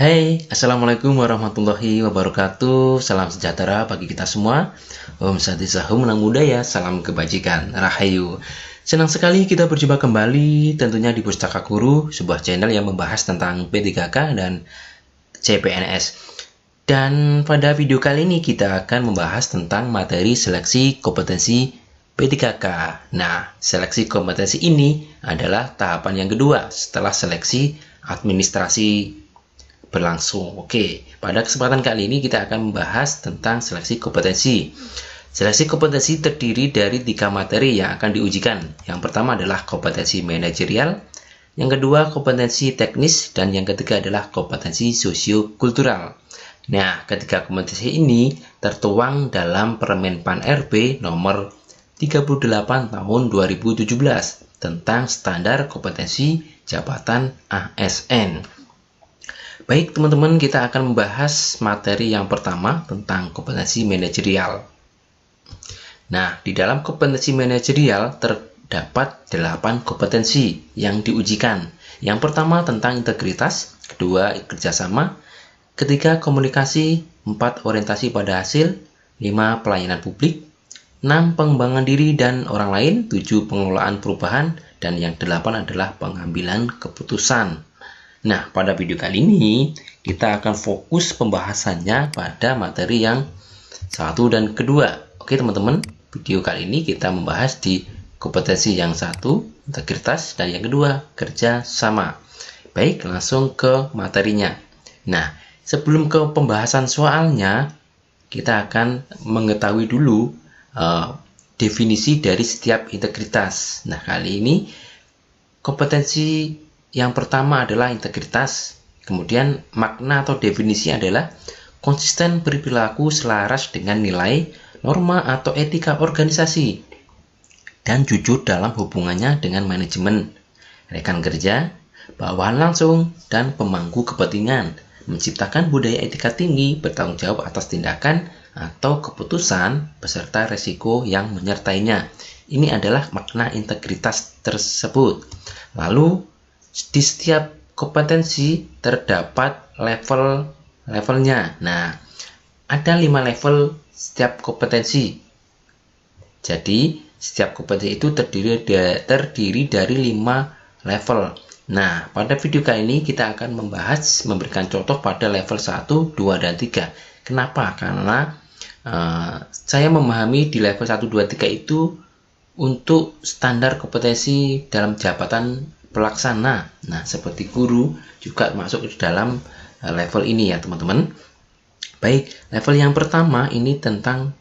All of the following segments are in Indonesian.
Hai, Assalamualaikum warahmatullahi wabarakatuh. Salam sejahtera bagi kita semua. Om Santi Sahum Menang Budaya, salam kebajikan, Rahayu. Senang sekali kita berjumpa kembali tentunya di Pustaka Guru, sebuah channel yang membahas tentang P3K dan CPNS. Dan pada video kali ini kita akan membahas tentang materi seleksi kompetensi P3K. Nah, seleksi kompetensi ini adalah tahapan yang kedua setelah seleksi administrasi berlangsung. Oke, pada kesempatan kali ini kita akan membahas tentang seleksi kompetensi. Seleksi kompetensi terdiri dari 3 materi yang akan diujikan. Yang pertama adalah kompetensi manajerial, yang kedua kompetensi teknis, dan yang ketiga adalah kompetensi sosiokultural. Nah, ketiga kompetensi ini tertuang dalam Permen Pan RB nomor 38 tahun 2017 tentang standar kompetensi jabatan ASN. Baik teman-teman, kita akan membahas materi yang pertama tentang kompetensi manajerial. Nah, di dalam kompetensi manajerial terdapat 8 kompetensi yang diujikan. Yang pertama tentang integritas, kedua kerjasama, ketiga komunikasi, 4 orientasi pada hasil, 5 pelayanan publik, 6 pengembangan diri dan orang lain, 7 pengelolaan perubahan, dan yang 8 adalah pengambilan keputusan. Nah, pada video kali ini kita akan fokus pembahasannya pada materi yang satu dan kedua. Oke teman-teman, video kali ini kita membahas di kompetensi yang satu, integritas, dan yang kedua, kerja sama. Baik, langsung ke materinya. Nah, sebelum ke pembahasan soalnya, kita akan mengetahui dulu definisi dari setiap integritas. Nah, kali ini kompetensi yang pertama adalah integritas. Kemudian makna atau definisi adalah konsisten berperilaku selaras dengan nilai, norma atau etika organisasi, dan jujur dalam hubungannya dengan manajemen, rekan kerja, bawahan langsung, dan pemangku kepentingan, menciptakan budaya etika tinggi, bertanggung jawab atas tindakan atau keputusan beserta resiko yang menyertainya. Ini adalah makna integritas tersebut. Lalu di setiap kompetensi terdapat levelnya. Nah, ada 5 level setiap kompetensi. Jadi, setiap kompetensi itu terdiri dari 5 level. Nah, pada video kali ini kita akan memberikan contoh pada level 1, 2, dan 3. Kenapa? Karena saya memahami di level 1, 2, 3 itu untuk standar kompetensi dalam jabatan pelaksana. Nah, seperti guru juga masuk ke dalam level ini ya teman-teman. Baik, level yang pertama ini tentang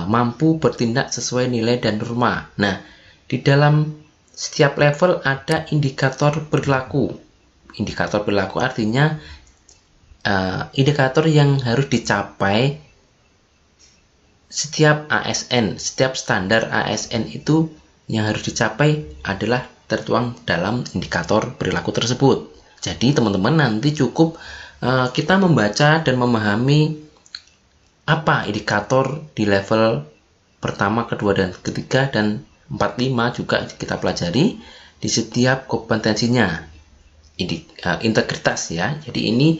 mampu bertindak sesuai nilai dan norma. Nah, di dalam setiap level ada indikator perilaku. Indikator perilaku artinya indikator yang harus dicapai setiap ASN, setiap standar ASN itu yang harus dicapai adalah tertuang dalam indikator perilaku tersebut. Jadi teman-teman nanti cukup kita membaca dan memahami apa indikator di level pertama, kedua, dan ketiga, dan 4, 5 juga kita pelajari di setiap kompetensinya. Integritas ya. Jadi ini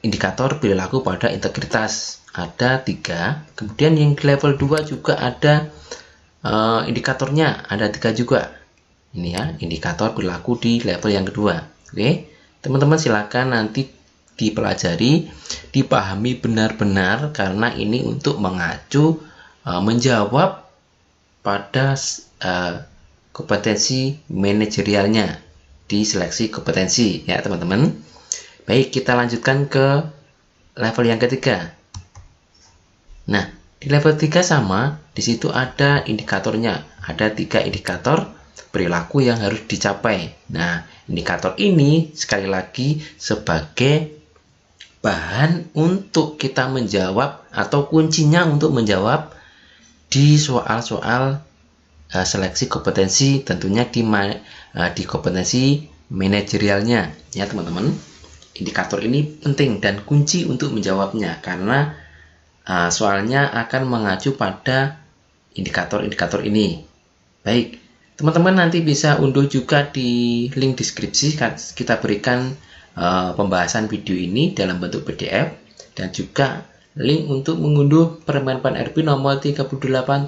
indikator perilaku pada integritas. Ada 3. Kemudian yang di level 2 juga ada indikatornya, ada 3 juga. Ini ya, indikator perilaku di level yang kedua. Oke, teman-teman silakan nanti dipelajari, dipahami benar-benar karena ini untuk mengacu menjawab pada kompetensi manajerialnya di seleksi kompetensi ya teman-teman. Baik, kita lanjutkan ke level yang ketiga. Nah, di level 3 sama, di situ ada indikatornya, ada 3 indikator perilaku yang harus dicapai. Nah, indikator ini sekali lagi sebagai bahan untuk kita menjawab atau kuncinya untuk menjawab di soal-soal seleksi kompetensi, tentunya di kompetensi manajerialnya ya teman-teman. Indikator ini penting dan kunci untuk menjawabnya karena soalnya akan mengacu pada indikator-indikator ini. Baik, teman-teman nanti bisa unduh juga di link deskripsi, kita berikan pembahasan video ini dalam bentuk PDF dan juga link untuk mengunduh Permen-Pan RB nomor 38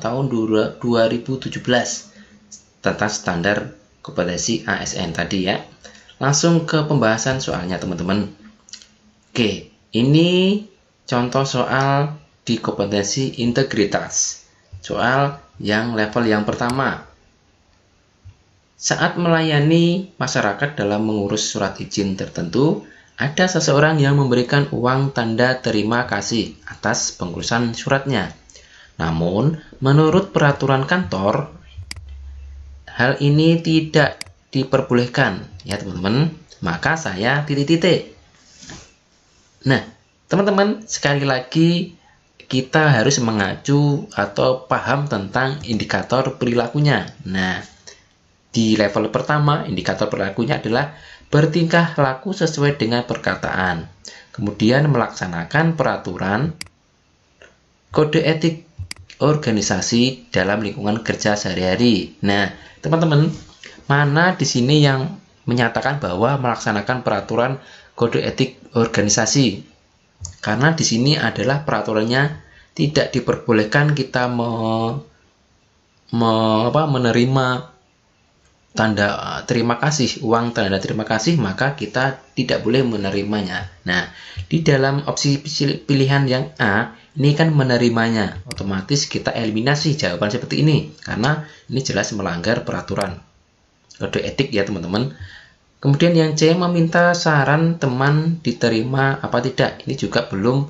tahun 2017 tentang standar kompetensi ASN tadi ya. Langsung ke pembahasan soalnya teman-teman. Oke, ini contoh soal di kompetensi integritas. Soal yang level yang pertama. Saat melayani masyarakat dalam mengurus surat izin tertentu, ada seseorang yang memberikan uang tanda terima kasih atas pengurusan suratnya. Namun, menurut peraturan kantor, hal ini tidak diperbolehkan, ya teman-teman. Maka saya titik-titik. Nah, teman-teman, sekali lagi kita harus mengacu atau paham tentang indikator perilakunya. Nah, di level pertama, indikator perilakunya adalah bertingkah laku sesuai dengan perkataan. Kemudian melaksanakan peraturan kode etik organisasi dalam lingkungan kerja sehari-hari. Nah, teman-teman, mana di sini yang menyatakan bahwa melaksanakan peraturan kode etik organisasi? Karena di sini adalah peraturannya tidak diperbolehkan kita menerima tanda terima kasih, uang tanda terima kasih, maka kita tidak boleh menerimanya. Nah, di dalam opsi pilihan yang A, ini kan menerimanya. Otomatis kita eliminasi jawaban seperti ini, karena ini jelas melanggar peraturan kode etik ya teman-teman. Kemudian yang C, meminta saran teman diterima apa tidak. Ini juga belum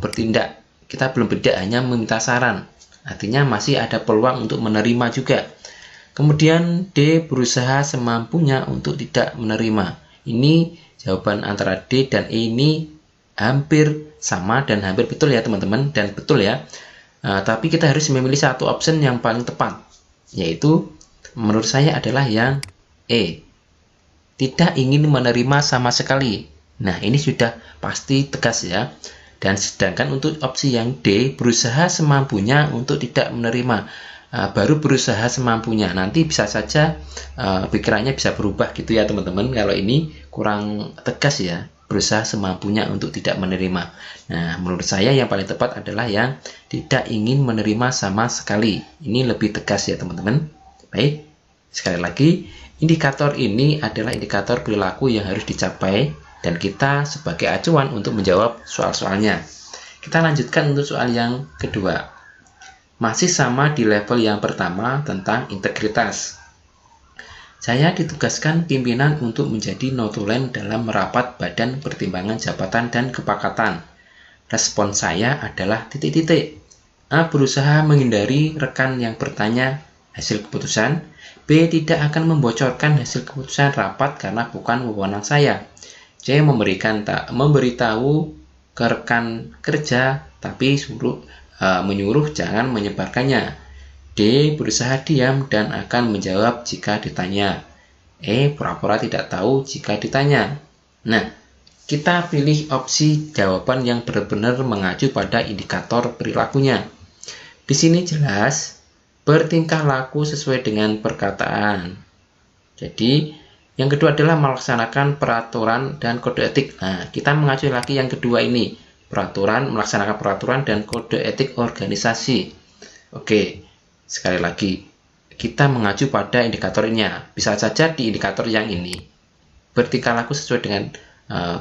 bertindak. Kita belum bertindak, hanya meminta saran. Artinya masih ada peluang untuk menerima juga. Kemudian D, berusaha semampunya untuk tidak menerima. Ini jawaban antara D dan E ini hampir sama dan hampir betul ya teman-teman, dan betul ya. Tapi kita harus memilih satu option yang paling tepat, yaitu menurut saya adalah yang E, tidak ingin menerima sama sekali. Nah, ini sudah pasti tegas ya. Dan sedangkan untuk opsi yang D, berusaha semampunya untuk tidak menerima. Baru berusaha semampunya, nanti bisa saja pikirannya bisa berubah gitu ya teman-teman. Kalau ini kurang tegas ya, berusaha semampunya untuk tidak menerima. Nah, menurut saya yang paling tepat adalah yang tidak ingin menerima sama sekali. Ini lebih tegas ya teman-teman. Baik, sekali lagi, indikator ini adalah indikator perilaku yang harus dicapai dan kita sebagai acuan untuk menjawab soal-soalnya. Kita lanjutkan untuk soal yang kedua. Masih sama di level yang pertama tentang integritas. Saya ditugaskan pimpinan untuk menjadi notulen dalam merapat Badan Pertimbangan Jabatan dan Kepangkatan. Respon saya adalah titik-titik. A, berusaha menghindari rekan yang bertanya hasil keputusan. B, tidak akan membocorkan hasil keputusan rapat karena bukan wewenang saya. C, memberitahu ke rekan kerja tapi menyuruh jangan menyebarkannya. D, berusaha diam dan akan menjawab jika ditanya. E, pura-pura tidak tahu jika ditanya. Nah, kita pilih opsi jawaban yang benar-benar mengacu pada indikator perilakunya. Di sini jelas bertingkah laku sesuai dengan perkataan. Jadi, yang kedua adalah melaksanakan peraturan dan kode etik. Nah, kita mengacu lagi yang kedua ini. Melaksanakan peraturan dan kode etik organisasi. Oke, sekali lagi kita mengacu pada indikatornya. Bisa saja di indikator yang ini bertingkah laku sesuai dengan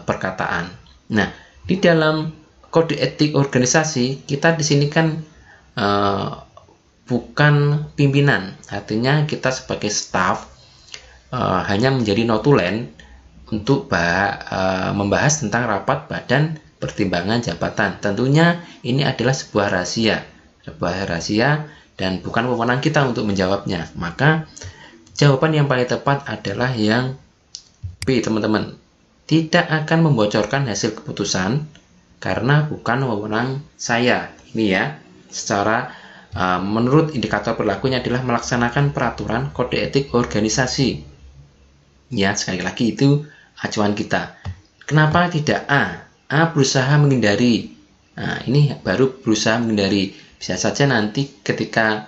perkataan. Nah, di dalam kode etik organisasi kita di sini kan bukan pimpinan, artinya kita sebagai staff hanya menjadi notulen untuk membahas tentang rapat Badan Pertimbangan Jabatan. Tentunya ini adalah sebuah rahasia dan bukan wewenang kita untuk menjawabnya. Maka jawaban yang paling tepat adalah yang B teman-teman. Tidak akan membocorkan hasil keputusan karena bukan wewenang saya. Ini ya, secara menurut indikator perilakunya adalah melaksanakan peraturan kode etik organisasi. Ya, sekali lagi itu acuan kita. Kenapa tidak A? A, berusaha menghindari. Nah, ini baru berusaha menghindari. Bisa saja nanti ketika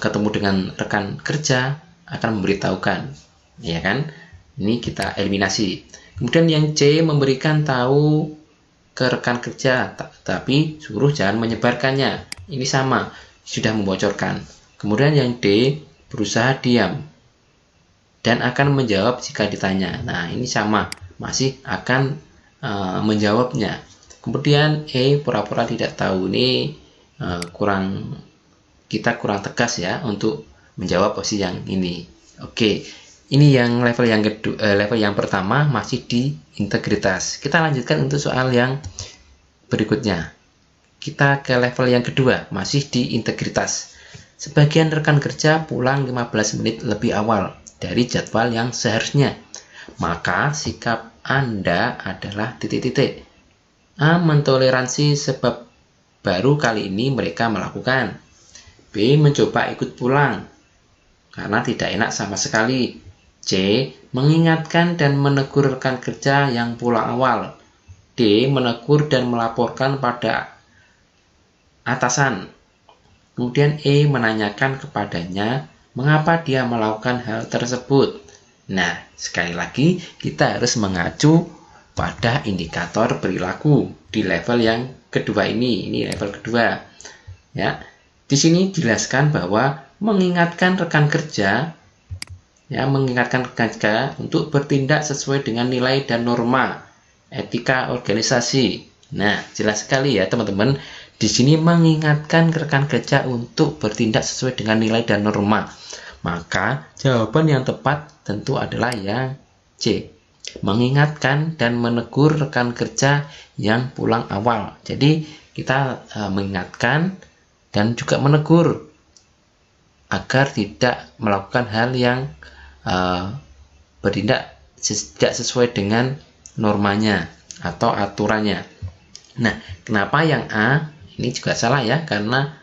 ketemu dengan rekan kerja akan memberitahukan, ya kan? Ini kita eliminasi. Kemudian yang C, memberikan tahu ke rekan kerja, tapi suruh jangan menyebarkannya. Ini sama, sudah membocorkan. Kemudian yang D, berusaha diam dan akan menjawab jika ditanya. Nah, ini sama, masih akan menjawabnya. Kemudian E, pura-pura tidak tahu. Ini kita kurang tegas ya untuk menjawab opsi yang ini. Oke, ini yang level yang kedua, level yang pertama masih di integritas. Kita lanjutkan untuk soal yang berikutnya. Kita ke level yang kedua, masih di integritas. Sebagian rekan kerja pulang 15 menit lebih awal dari jadwal yang seharusnya. Maka sikap Anda adalah titik-titik. A, mentoleransi sebab baru kali ini mereka melakukan. B, mencoba ikut pulang karena tidak enak sama sekali. C, mengingatkan dan menegur rekan kerja yang pulang awal. D, menegur dan melaporkan pada atasan. Kemudian E, menanyakan kepadanya mengapa dia melakukan hal tersebut. Nah, sekali lagi kita harus mengacu pada indikator perilaku di level yang kedua ini level kedua. Ya, di sini dijelaskan bahwa mengingatkan rekan kerja untuk bertindak sesuai dengan nilai dan norma etika organisasi. Nah, jelas sekali ya teman-teman. Di sini mengingatkan rekan kerja untuk bertindak sesuai dengan nilai dan norma. Maka jawaban yang tepat tentu adalah yang C. Mengingatkan dan menegur rekan kerja yang pulang awal. Jadi kita mengingatkan dan juga menegur agar tidak melakukan hal yang bertindak tidak sesuai dengan normanya atau aturannya. Nah, kenapa yang A ini juga salah ya, karena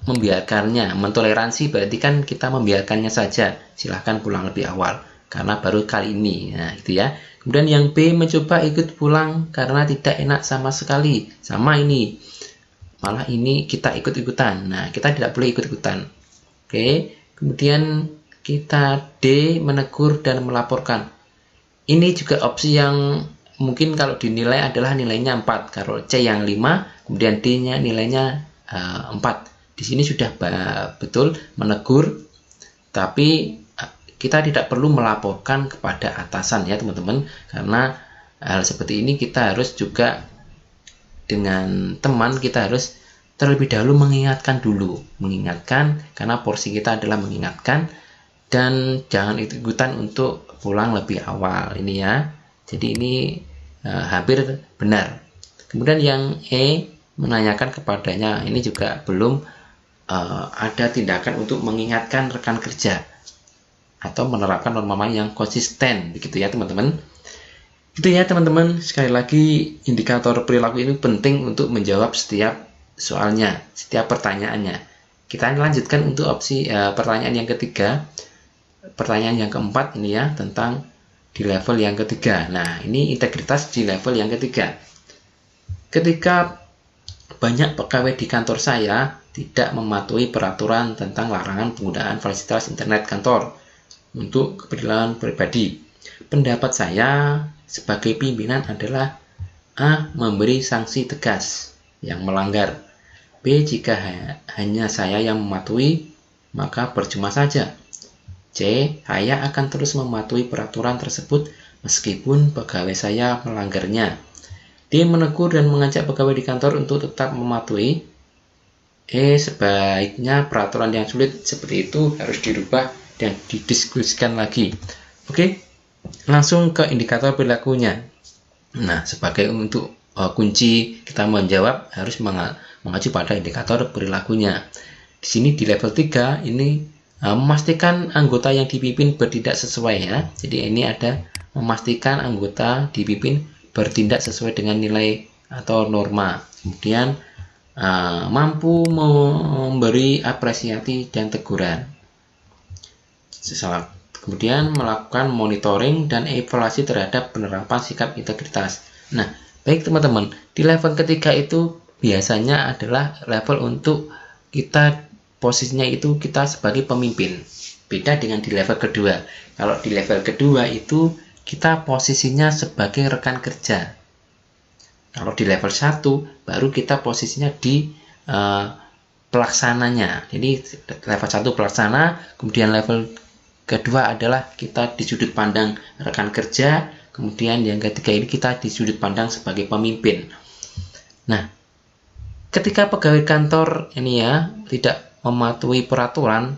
membiarkannya, mentoleransi berarti kan kita membiarkannya saja, silahkan pulang lebih awal karena baru kali ini. Nah, itu ya. Kemudian yang B, mencoba ikut pulang karena tidak enak sama sekali. Sama ini, malah ini kita ikut-ikutan. Nah, kita tidak boleh ikut-ikutan. Oke, kemudian kita D, menegur dan melaporkan. Ini juga opsi yang mungkin kalau dinilai adalah nilainya 4. Kalau C yang 5, kemudian D-nya nilainya 4. Di sini sudah betul menegur, tapi kita tidak perlu melaporkan kepada atasan ya teman-teman, karena hal seperti ini kita harus juga dengan teman, kita harus terlebih dahulu mengingatkan karena porsi kita adalah mengingatkan, dan jangan ikut-ikutan untuk pulang lebih awal ini ya. Jadi ini hampir benar. Kemudian yang E, menanyakan kepadanya, ini juga belum ada tindakan untuk mengingatkan rekan kerja atau menerapkan norma yang konsisten, begitu ya teman-teman. Itu ya teman-teman, sekali lagi indikator perilaku ini penting untuk menjawab setiap soalnya, setiap pertanyaannya. Kita lanjutkan untuk opsi pertanyaan yang ketiga. Pertanyaan yang keempat ini ya, tentang di level yang ketiga. Nah, ini integritas di level yang ketiga. Ketika banyak pegawai di kantor saya tidak mematuhi peraturan tentang larangan penggunaan fasilitas internet kantor untuk keperluan pribadi, pendapat saya sebagai pimpinan adalah A, memberi sanksi tegas yang melanggar. B, jika hanya saya yang mematuhi, maka percuma saja. C, saya akan terus mematuhi peraturan tersebut meskipun pegawai saya melanggarnya. D, menegur dan mengajak pegawai di kantor untuk tetap mematuhi. E, sebaiknya peraturan yang sulit seperti itu harus dirubah dan didiskusikan lagi. Oke, langsung ke indikator perilakunya. Nah, sebagai untuk kunci kita menjawab harus mengacu pada indikator perilakunya. Di sini di level 3 ini memastikan anggota yang dipimpin bertindak sesuai ya. Jadi ini ada memastikan anggota dipimpin bertindak sesuai dengan nilai atau norma. Kemudian mampu memberi apresiasi dan teguran. Kemudian melakukan monitoring dan evaluasi terhadap penerapan sikap integritas. Nah, baik teman-teman, di level ketiga itu biasanya adalah level untuk kita posisinya itu kita sebagai pemimpin. Beda dengan di level kedua. Kalau di level kedua itu kita posisinya sebagai rekan kerja. Kalau di level 1 baru kita posisinya di pelaksananya. Jadi level 1 pelaksana, kemudian level kedua adalah kita di sudut pandang rekan kerja, kemudian yang ketiga ini kita di sudut pandang sebagai pemimpin. Nah, ketika pegawai kantor ini ya tidak mematuhi peraturan,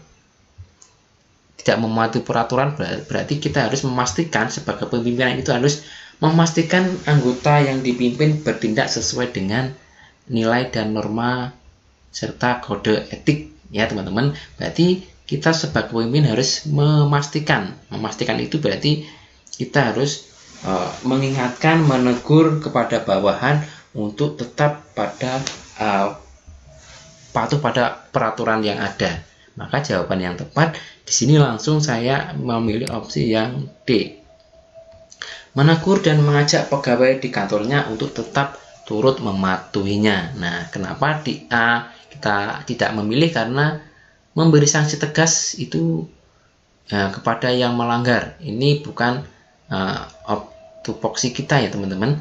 berarti kita harus memastikan sebagai pimpinan itu harus memastikan anggota yang dipimpin bertindak sesuai dengan nilai dan norma serta kode etik ya teman-teman. Berarti kita sebagai pemimpin harus memastikan itu berarti kita harus mengingatkan, menegur kepada bawahan untuk tetap patuh pada peraturan yang ada. Maka jawaban yang tepat di sini langsung saya memilih opsi yang D. Menegur dan mengajak pegawai di kantornya untuk tetap turut mematuhinya. Nah, kenapa di A kita tidak memilih? Karena memberi sanksi tegas itu kepada yang melanggar. Ini bukan tupoksi kita ya teman-teman.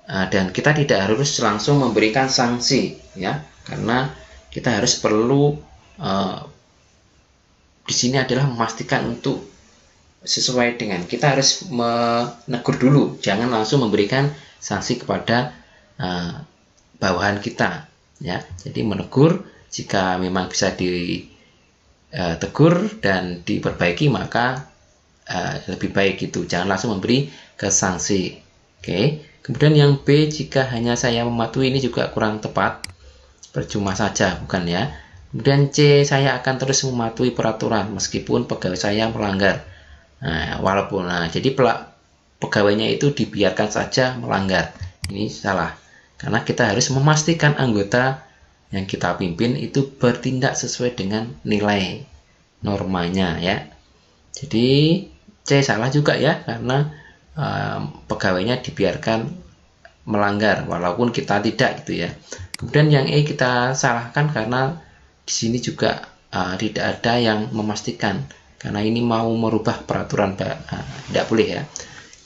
Dan kita tidak harus langsung memberikan sanksi ya, karena kita harus perlu di sini adalah memastikan untuk sesuai dengan, kita harus menegur dulu, jangan langsung memberikan sanksi kepada bawahan kita ya. Jadi menegur, jika memang bisa ditegur dan diperbaiki maka lebih baik gitu, jangan langsung memberi ke sanksi. Oke. Kemudian yang B, jika hanya saya mematuhi, ini juga kurang tepat, percuma saja, bukan ya. Kemudian C, saya akan terus mematuhi peraturan meskipun pegawai saya melanggar. Jadi pegawainya itu dibiarkan saja melanggar. Ini salah, karena kita harus memastikan anggota yang kita pimpin itu bertindak sesuai dengan nilai normanya ya. Jadi C salah juga ya, karena pegawainya dibiarkan melanggar walaupun kita tidak gitu ya. Kemudian yang E kita salahkan karena di sini juga tidak ada yang memastikan, karena ini mau merubah peraturan, tidak boleh ya.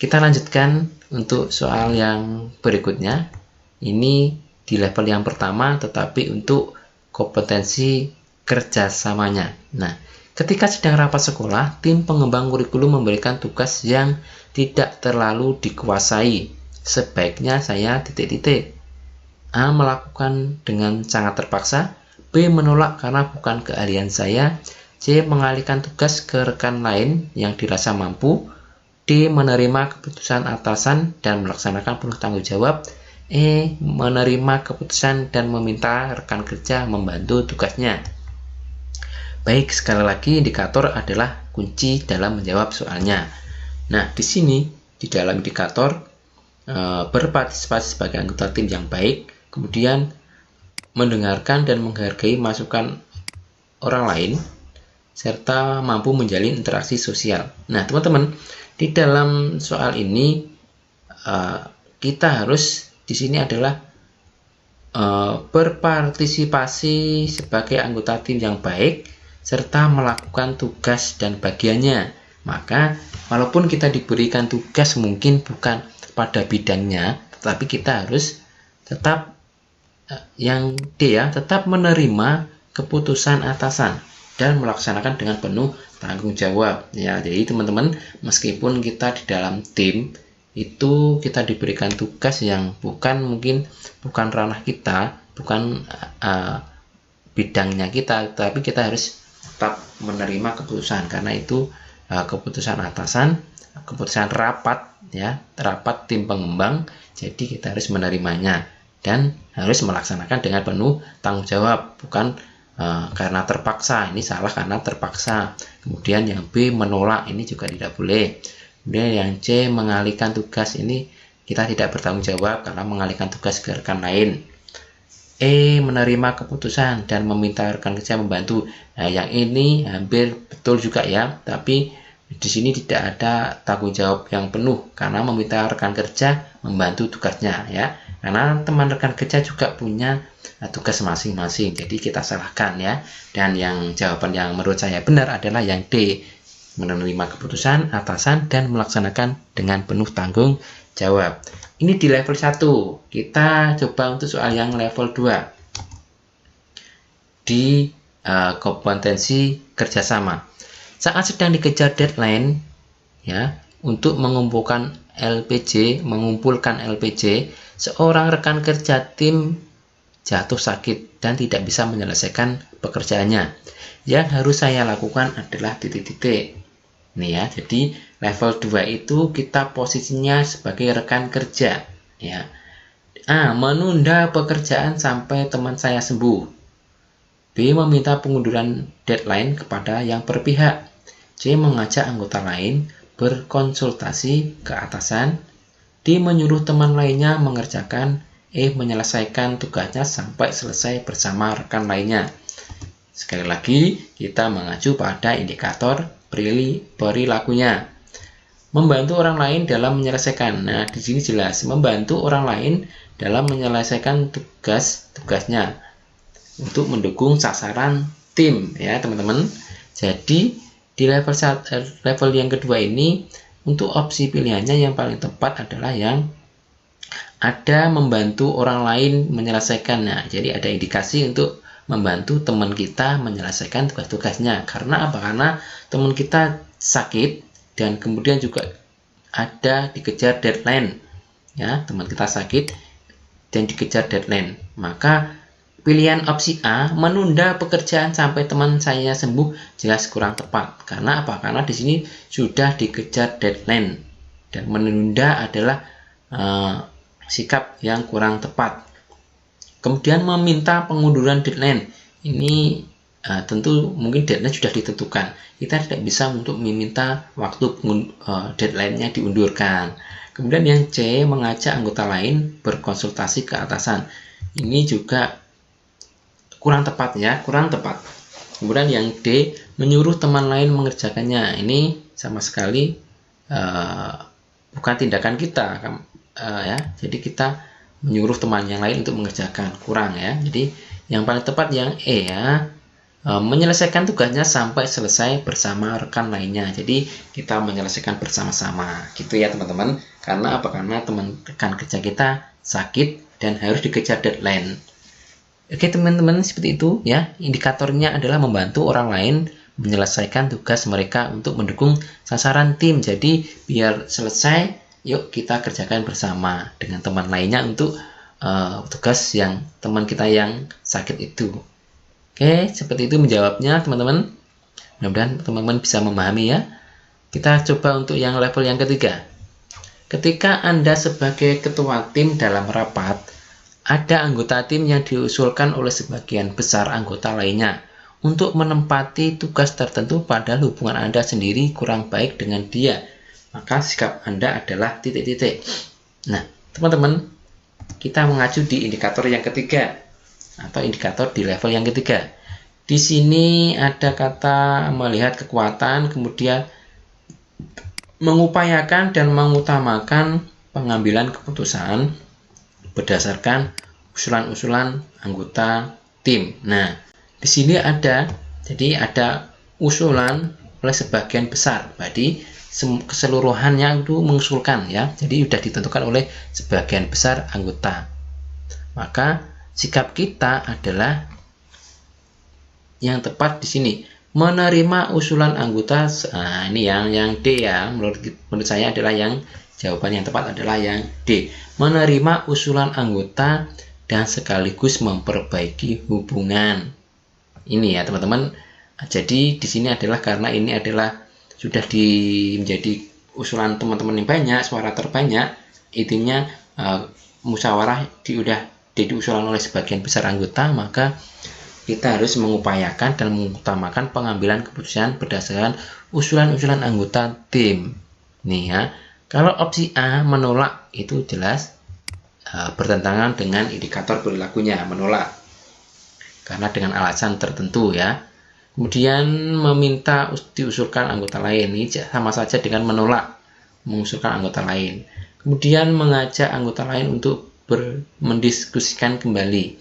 Kita lanjutkan untuk soal yang berikutnya. Ini di level yang pertama tetapi untuk kompetensi kerjasamanya. Nah, ketika sedang rapat sekolah, tim pengembang kurikulum memberikan tugas yang tidak terlalu dikuasai. Sebaiknya saya A. melakukan dengan sangat terpaksa, B. menolak karena bukan keahlian saya, C. mengalihkan tugas ke rekan lain yang dirasa mampu, D. menerima keputusan atasan dan melaksanakan penuh tanggung jawab, E. menerima keputusan dan meminta rekan kerja membantu tugasnya. Baik, sekali lagi indikator adalah kunci dalam menjawab soalnya. Nah, di sini di dalam indikator berpartisipasi sebagai anggota tim yang baik, kemudian mendengarkan dan menghargai masukan orang lain, serta mampu menjalin interaksi sosial. Nah, teman-teman, di dalam soal ini kita harus di sini adalah berpartisipasi sebagai anggota tim yang baik serta melakukan tugas dan bagiannya. Maka walaupun kita diberikan tugas mungkin bukan pada bidangnya, tetapi kita harus tetap yang D ya, tetap menerima keputusan atasan dan melaksanakan dengan penuh tanggung jawab ya. Jadi teman-teman, meskipun kita di dalam tim itu kita diberikan tugas yang mungkin bukan ranah kita, bukan bidangnya kita, tapi kita harus tetap menerima keputusan, karena itu keputusan atasan, keputusan rapat ya, rapat tim pengembang. Jadi kita harus menerimanya dan harus melaksanakan dengan penuh tanggung jawab, bukan karena terpaksa. Ini salah, karena terpaksa. Kemudian yang B, menolak, ini juga tidak boleh. Kemudian yang C, mengalihkan tugas, ini kita tidak bertanggung jawab karena mengalihkan tugas ke rekan lain. E, menerima keputusan dan meminta rekan kerja membantu. Nah, yang ini hampir betul juga ya, tapi di sini tidak ada tanggung jawab yang penuh karena meminta rekan kerja membantu tugasnya ya. Karena teman rekan kerja juga punya tugas masing-masing, jadi kita salahkan ya. Dan yang jawaban yang menurut saya benar adalah yang D. menerima keputusan atasan dan melaksanakan dengan penuh tanggung jawab. Ini di level 1. Kita coba untuk soal yang level 2. Di kompetensi kerjasama. Saat sedang dikejar deadline ya, untuk mengumpulkan LPJ, seorang rekan kerja tim jatuh sakit dan tidak bisa menyelesaikan pekerjaannya. Yang harus saya lakukan adalah titik-titik. Nih ya, jadi level 2 itu kita posisinya sebagai rekan kerja ya. A. Menunda pekerjaan sampai teman saya sembuh. B. Meminta pengunduran deadline kepada yang berpihak. C. Mengajak anggota lain berkonsultasi ke atasan. D. Menyuruh teman lainnya mengerjakan. E. Menyelesaikan tugasnya sampai selesai bersama rekan lainnya. Sekali lagi, kita mengacu pada indikator perilakunya. Membantu orang lain dalam menyelesaikan. Nah, di sini jelas membantu orang lain dalam menyelesaikan tugasnya untuk mendukung sasaran tim ya, teman-teman. Jadi di level yang kedua ini untuk opsi pilihannya yang paling tepat adalah yang ada membantu orang lain menyelesaikan. Nah, jadi ada indikasi untuk membantu teman kita menyelesaikan tugas-tugasnya. Karena apa? Karena teman kita sakit dan kemudian juga ada dikejar deadline. Ya, teman kita sakit dan dikejar deadline. Maka pilihan opsi A, menunda pekerjaan sampai teman saya sembuh, jelas kurang tepat. Karena apa? Karena di sini sudah dikejar deadline dan menunda adalah sikap yang kurang tepat. Kemudian meminta pengunduran deadline. Ini tentu mungkin deadline sudah ditentukan. Kita tidak bisa untuk meminta waktu deadline-nya diundurkan. Kemudian yang C, mengajak anggota lain berkonsultasi ke atasan. Ini juga kurang tepat ya, kurang tepat. Kemudian yang D, menyuruh teman lain mengerjakannya. Ini sama sekali bukan tindakan kita ya. Jadi kita menyuruh teman yang lain untuk mengerjakan, kurang ya. Jadi yang paling tepat yang E ya, menyelesaikan tugasnya sampai selesai bersama rekan lainnya. Jadi kita menyelesaikan bersama-sama gitu ya teman-teman. Karena apa? Karena teman rekan kerja kita sakit dan harus dikejar deadline. Oke teman-teman, seperti itu ya. Indikatornya adalah membantu orang lain menyelesaikan tugas mereka untuk mendukung sasaran tim. Jadi biar selesai, yuk kita kerjakan bersama dengan teman lainnya untuk tugas yang teman kita yang sakit itu. Oke, seperti itu menjawabnya teman-teman. Mudah-mudahan teman-teman bisa memahami ya. Kita coba untuk yang level yang ketiga. Ketika Anda sebagai ketua tim dalam rapat, ada anggota tim yang diusulkan oleh sebagian besar anggota lainnya untuk menempati tugas tertentu padahal hubungan Anda sendiri kurang baik dengan dia. Maka sikap Anda adalah titik-titik. Nah, teman-teman, kita mengacu di indikator yang ketiga atau indikator di level yang ketiga. Di sini ada kata melihat kekuatan, kemudian mengupayakan dan mengutamakan pengambilan keputusan berdasarkan usulan-usulan anggota tim. Nah, di sini ada usulan oleh sebagian besar. Berarti keseluruhannya itu mengusulkan ya. Jadi sudah ditentukan oleh sebagian besar anggota. Maka sikap kita adalah yang tepat di sini, menerima usulan anggota. Nah, ini yang D ya. Menurut saya adalah yang jawaban yang tepat adalah yang D. Menerima usulan anggota dan sekaligus memperbaiki hubungan. Ini ya teman-teman. Jadi di sini adalah karena ini adalah sudah menjadi usulan teman-teman yang banyak, suara terbanyak, intinya musyawarah sudah jadi usulan oleh sebagian besar anggota, maka kita harus mengupayakan dan mengutamakan pengambilan keputusan berdasarkan usulan-usulan anggota tim. Nih ya. Kalau opsi A menolak, itu jelas bertentangan dengan indikator perilakunya, menolak karena dengan alasan tertentu ya. Kemudian meminta diusulkan anggota lain, ini sama saja dengan menolak mengusulkan anggota lain. Kemudian mengajak anggota lain untuk mendiskusikan kembali,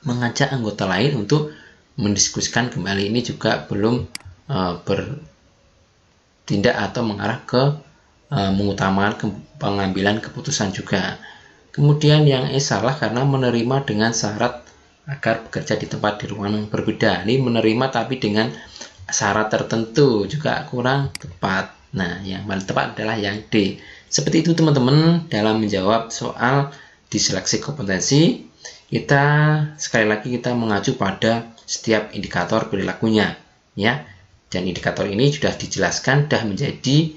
mengajak anggota lain untuk mendiskusikan kembali, ini juga belum bertindak atau mengarah ke mengutamakan pengambilan keputusan juga. Kemudian yang E salah karena menerima dengan syarat agar bekerja di tempat di ruangan berbeda. Ini menerima tapi dengan syarat tertentu juga kurang tepat. Nah, yang paling tepat adalah yang D. Seperti itu teman-teman, dalam menjawab soal di seleksi kompetensi, kita sekali lagi kita mengacu pada setiap indikator perilakunya, ya. Dan indikator ini sudah dijelaskan, sudah menjadi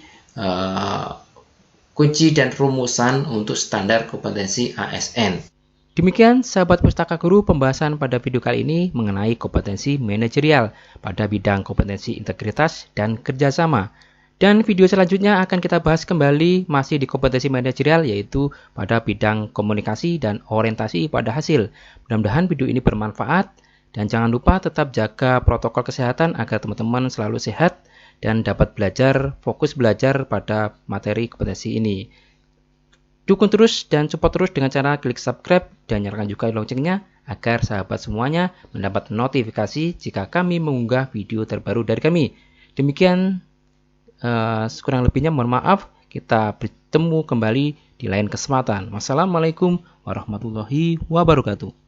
kunci dan rumusan untuk standar kompetensi ASN. Demikian sahabat Pustaka Guru, pembahasan pada video kali ini mengenai kompetensi manajerial pada bidang kompetensi integritas dan kerjasama. Dan video selanjutnya akan kita bahas kembali masih di kompetensi manajerial, yaitu pada bidang komunikasi dan orientasi pada hasil. Mudah-mudahan video ini bermanfaat dan jangan lupa tetap jaga protokol kesehatan agar teman-teman selalu sehat dan dapat fokus belajar pada materi kompetensi ini. Dukung terus dan support terus dengan cara klik subscribe dan nyalakan juga loncengnya agar sahabat semuanya mendapat notifikasi jika kami mengunggah video terbaru dari kami. Demikian kurang lebihnya mohon maaf, kita bertemu kembali di lain kesempatan. Wassalamualaikum warahmatullahi wabarakatuh.